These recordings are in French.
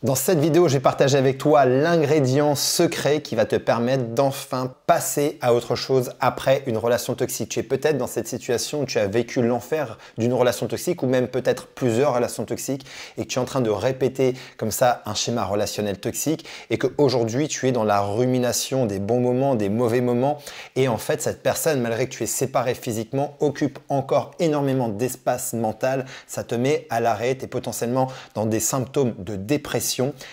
Dans cette vidéo, je vais partager avec toi l'ingrédient secret qui va te permettre d'enfin passer à autre chose après une relation toxique. Tu es peut-être dans cette situation où tu as vécu l'enfer d'une relation toxique ou même peut-être plusieurs relations toxiques et que tu es en train de répéter comme ça un schéma relationnel toxique et qu'aujourd'hui tu es dans la rumination des bons moments, des mauvais moments et en fait cette personne, malgré que tu es séparé physiquement, occupe encore énormément d'espace mental. Ça te met à l'arrêt, tu es potentiellement dans des symptômes de dépression.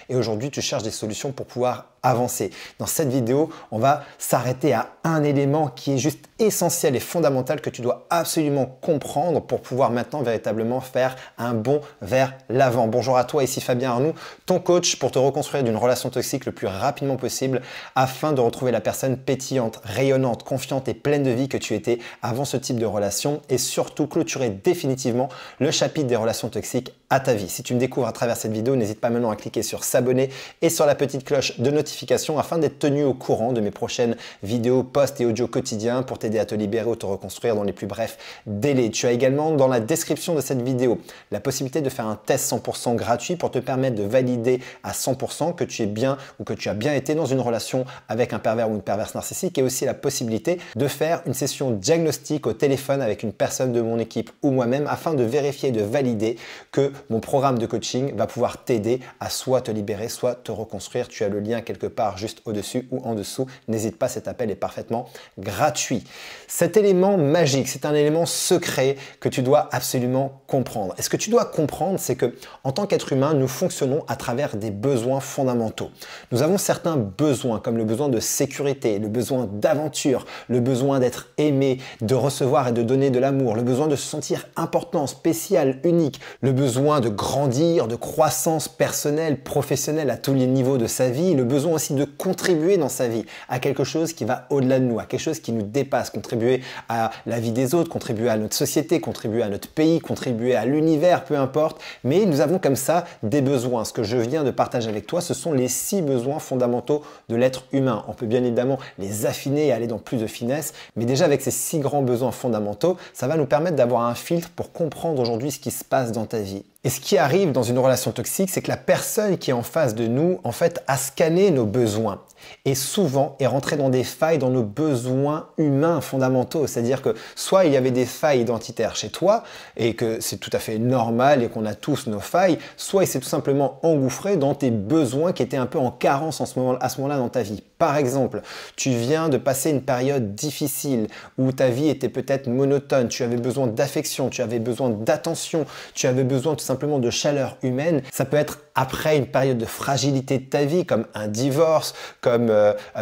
Et aujourd'hui, tu cherches des solutions pour pouvoir avancer. Dans cette vidéo, on va s'arrêter à un élément qui est juste essentiel et fondamental que tu dois absolument comprendre pour pouvoir maintenant véritablement faire un bond vers l'avant. Bonjour à toi, ici Fabien Arnoux, ton coach pour te reconstruire d'une relation toxique le plus rapidement possible afin de retrouver la personne pétillante, rayonnante, confiante et pleine de vie que tu étais avant ce type de relation et surtout clôturer définitivement le chapitre des relations toxiques à ta vie. Si tu me découvres à travers cette vidéo, n'hésite pas maintenant à cliquer sur s'abonner et sur la petite cloche de notification afin d'être tenu au courant de mes prochaines vidéos, posts et audios quotidiens pour t'aider à te libérer ou te reconstruire dans les plus brefs délais. Tu as également dans la description de cette vidéo la possibilité de faire un test 100% gratuit pour te permettre de valider à 100% que tu es bien ou que tu as bien été dans une relation avec un pervers ou une perverse narcissique et aussi la possibilité de faire une session diagnostic au téléphone avec une personne de mon équipe ou moi-même afin de vérifier et de valider que mon programme de coaching va pouvoir t'aider à soit te libérer, soit te reconstruire. Tu as le lien quelque part juste au-dessus ou en dessous. N'hésite pas, cet appel est parfaitement gratuit. Cet élément magique, c'est un élément secret que tu dois absolument comprendre. Et ce que tu dois comprendre, c'est que en tant qu'être humain, nous fonctionnons à travers des besoins fondamentaux. Nous avons certains besoins comme le besoin de sécurité, le besoin d'aventure, le besoin d'être aimé, de recevoir et de donner de l'amour, le besoin de se sentir important, spécial, unique, le besoin de grandir, de croissance personnelle, professionnelle à tous les niveaux de sa vie, le besoin aussi de contribuer dans sa vie à quelque chose qui va au-delà de nous, à quelque chose qui nous dépasse, contribuer à la vie des autres, contribuer à notre société, contribuer à notre pays, contribuer à l'univers, peu importe. Mais nous avons comme ça des besoins. Ce que je viens de partager avec toi, ce sont les 6 besoins fondamentaux de l'être humain. On peut bien évidemment les affiner et aller dans plus de finesse, mais déjà avec ces 6 grands besoins fondamentaux, ça va nous permettre d'avoir un filtre pour comprendre aujourd'hui ce qui se passe dans ta vie. Et ce qui arrive dans une relation toxique, c'est que la personne qui est en face de nous, en fait, a scanné nos besoins et souvent est rentrée dans des failles dans nos besoins humains fondamentaux. C'est-à-dire que soit il y avait des failles identitaires chez toi et que c'est tout à fait normal et qu'on a tous nos failles, soit il s'est tout simplement engouffré dans tes besoins qui étaient un peu en carence à ce moment-là dans ta vie. Par exemple, tu viens de passer une période difficile où ta vie était peut-être monotone, tu avais besoin d'affection, tu avais besoin d'attention, tu avais besoin tout simplement de chaleur humaine. Ça peut être après une période de fragilité de ta vie, comme un divorce, comme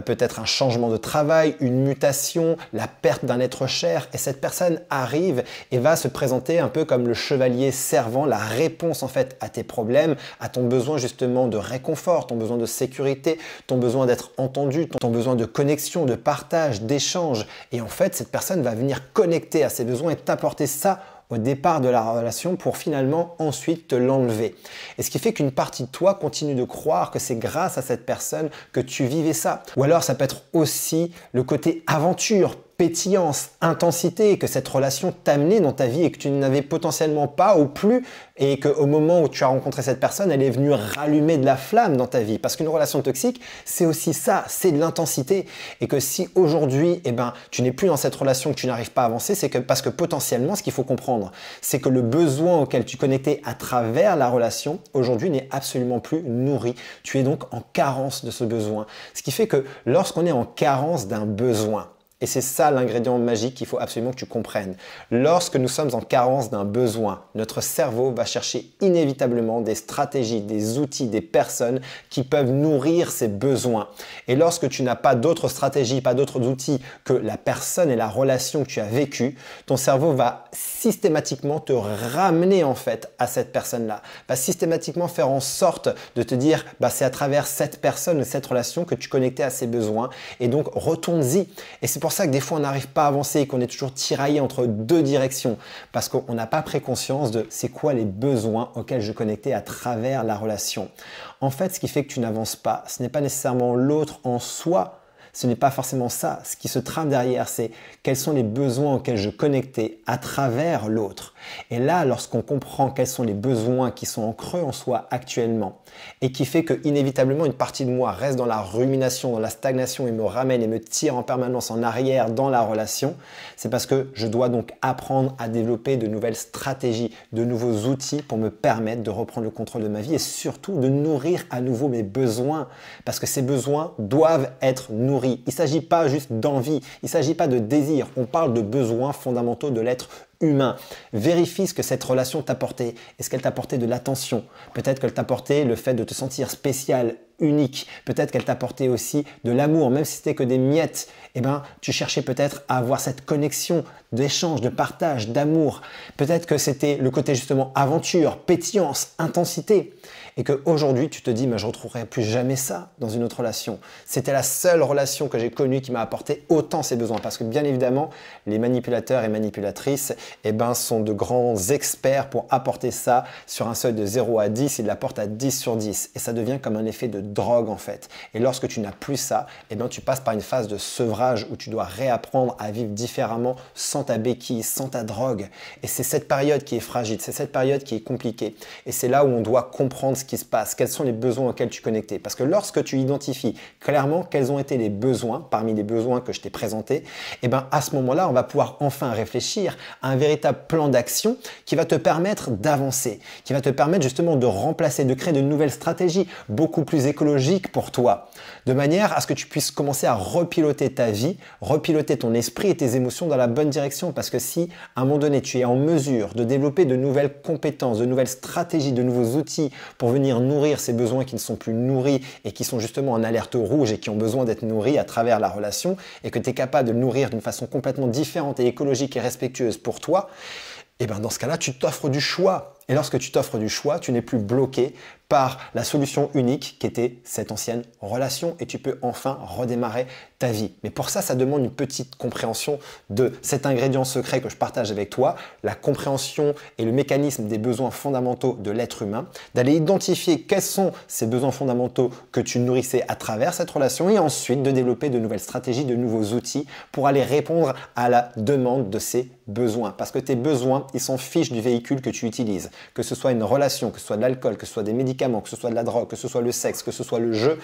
peut-être un changement de travail, une mutation, la perte d'un être cher. Et cette personne arrive et va se présenter un peu comme le chevalier servant, la réponse en fait à tes problèmes, à ton besoin justement de réconfort, ton besoin de sécurité, ton besoin d'être entendu, ton besoin de connexion, de partage, d'échange. Et en fait, cette personne va venir connecter à ses besoins et t'apporter ça au départ de la relation pour finalement ensuite te l'enlever. Et ce qui fait qu'une partie de toi continue de croire que c'est grâce à cette personne que tu vivais ça. Ou alors ça peut être aussi le côté aventure, pétillance, intensité que cette relation t'amenait dans ta vie et que tu n'avais potentiellement pas ou plus et qu'au moment où tu as rencontré cette personne, elle est venue rallumer de la flamme dans ta vie. Parce qu'une relation toxique, c'est aussi ça, c'est de l'intensité. Et que si aujourd'hui, tu n'es plus dans cette relation, que tu n'arrives pas à avancer, c'est que parce que potentiellement, ce qu'il faut comprendre, c'est que le besoin auquel tu connectais à travers la relation, aujourd'hui, n'est absolument plus nourri. Tu es donc en carence de ce besoin. Ce qui fait que lorsqu'on est en carence d'un besoin, et c'est ça l'ingrédient magique qu'il faut absolument que tu comprennes. Lorsque nous sommes en carence d'un besoin, notre cerveau va chercher inévitablement des stratégies, des outils, des personnes qui peuvent nourrir ces besoins. Et lorsque tu n'as pas d'autres stratégies, pas d'autres outils que la personne et la relation que tu as vécue, ton cerveau va systématiquement te ramener en fait à cette personne-là. Va systématiquement faire en sorte de te dire c'est à travers cette personne ou cette relation que tu connectais à ses besoins et donc retourne-y. Et c'est pour ça que des fois on n'arrive pas à avancer et qu'on est toujours tiraillé entre deux directions parce qu'on n'a pas pris conscience de c'est quoi les besoins auxquels je connectais à travers la relation. En fait, ce qui fait que tu n'avances pas, ce n'est pas nécessairement l'autre en soi, Ce n'est pas forcément ça. Ce qui se trame derrière, c'est quels sont les besoins auxquels je connectais à travers l'autre. Et là, lorsqu'on comprend quels sont les besoins qui sont en creux en soi actuellement et qui fait que inévitablement une partie de moi reste dans la rumination, dans la stagnation et me ramène et me tire en permanence en arrière dans la relation, c'est parce que je dois donc apprendre à développer de nouvelles stratégies, de nouveaux outils pour me permettre de reprendre le contrôle de ma vie et surtout de nourrir à nouveau mes besoins. Parce que ces besoins doivent être nourris. Il ne s'agit pas juste d'envie, il ne s'agit pas de désir. On parle de besoins fondamentaux de l'être humain. Vérifie ce que cette relation t'a apporté. Est-ce qu'elle t'a apporté de l'attention? Peut-être qu'elle t'a apporté le fait de te sentir spécial, unique. Peut-être qu'elle t'a apporté aussi de l'amour, même si c'était que des miettes. Eh ben, tu cherchais peut-être à avoir cette connexion d'échange, de partage, d'amour. Peut-être que c'était le côté justement aventure, pétillance, intensité. Et qu'aujourd'hui, tu te dis, mais je ne retrouverai plus jamais ça dans une autre relation. C'était la seule relation que j'ai connue qui m'a apporté autant ces besoins. Parce que bien évidemment, les manipulateurs et manipulatrices sont de grands experts pour apporter ça sur un seuil de 0 à 10. Ils l'apportent à 10 sur 10. Et ça devient comme un effet de drogue en fait. Et lorsque tu n'as plus ça, tu passes par une phase de sevrage où tu dois réapprendre à vivre différemment sans ta béquille, sans ta drogue. Et c'est cette période qui est fragile, c'est cette période qui est compliquée. Et c'est là où on doit comprendre ce qui se passe, quels sont les besoins auxquels tu connectais. Parce que lorsque tu identifies clairement quels ont été les besoins, parmi les besoins que je t'ai présentés, à ce moment-là, on va pouvoir enfin réfléchir à un véritable plan d'action qui va te permettre d'avancer, qui va te permettre justement de remplacer, de créer de nouvelles stratégies beaucoup plus écologiques pour toi, de manière à ce que tu puisses commencer à repiloter ta vie, repiloter ton esprit et tes émotions dans la bonne direction. Parce que si à un moment donné, tu es en mesure de développer de nouvelles compétences, de nouvelles stratégies, de nouveaux outils pour venir nourrir ces besoins qui ne sont plus nourris et qui sont justement en alerte rouge et qui ont besoin d'être nourris à travers la relation, et que tu es capable de le nourrir d'une façon complètement différente et écologique et respectueuse pour toi, dans ce cas-là, tu t'offres du choix. Et lorsque tu t'offres du choix, tu n'es plus bloqué par la solution unique qui était cette ancienne relation et tu peux enfin redémarrer ta vie. Mais pour ça, ça demande une petite compréhension de cet ingrédient secret que je partage avec toi, la compréhension et le mécanisme des besoins fondamentaux de l'être humain, d'aller identifier quels sont ces besoins fondamentaux que tu nourrissais à travers cette relation et ensuite de développer de nouvelles stratégies, de nouveaux outils pour aller répondre à la demande de ces besoins. Parce que tes besoins, ils s'en fichent du véhicule que tu utilises. Que ce soit une relation, que ce soit de l'alcool, que ce soit des médicaments, que ce soit de la drogue, que ce soit le sexe, que ce soit le jeu,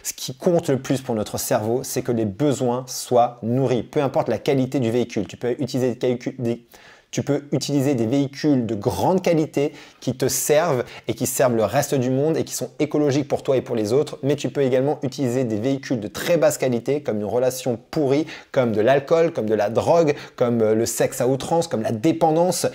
ce qui compte le plus pour notre cerveau, c'est que les besoins soient nourris. Peu importe la qualité du véhicule, tu peux utiliser des véhicules de grande qualité qui te servent et qui servent le reste du monde et qui sont écologiques pour toi et pour les autres, mais tu peux également utiliser des véhicules de très basse qualité comme une relation pourrie, comme de l'alcool, comme de la drogue, comme le sexe à outrance, comme la dépendance,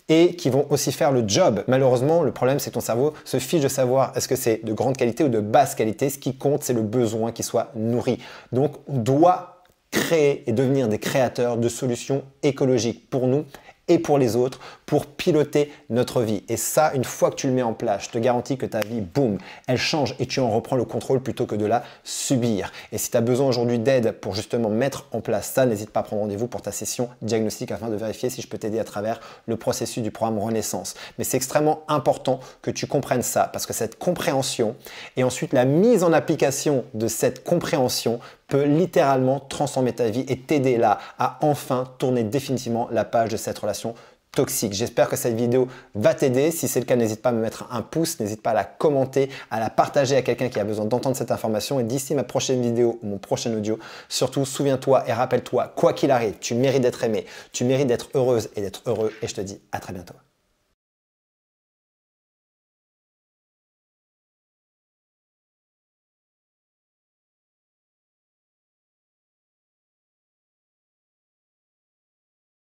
et qui vont aussi faire le job. Malheureusement, le problème, c'est que ton cerveau se fiche de savoir est-ce que c'est de grande qualité ou de basse qualité. Ce qui compte, c'est le besoin qui soit nourri. Donc, on doit créer et devenir des créateurs de solutions écologiques pour nous et pour les autres, pour piloter notre vie. Et ça, une fois que tu le mets en place, je te garantis que ta vie, boum, elle change et tu en reprends le contrôle plutôt que de la subir. Et si tu as besoin aujourd'hui d'aide pour justement mettre en place ça, n'hésite pas à prendre rendez-vous pour ta session diagnostic afin de vérifier si je peux t'aider à travers le processus du programme Renaissance. Mais c'est extrêmement important que tu comprennes ça parce que cette compréhension et ensuite la mise en application de cette compréhension peut littéralement transformer ta vie et t'aider là à enfin tourner définitivement la page de cette relation toxique. J'espère que cette vidéo va t'aider. Si c'est le cas, n'hésite pas à me mettre un pouce, n'hésite pas à la commenter, à la partager à quelqu'un qui a besoin d'entendre cette information. Et d'ici ma prochaine vidéo ou mon prochain audio, surtout souviens-toi et rappelle-toi, quoi qu'il arrive, tu mérites d'être aimé, tu mérites d'être heureuse et d'être heureux. Et je te dis à très bientôt.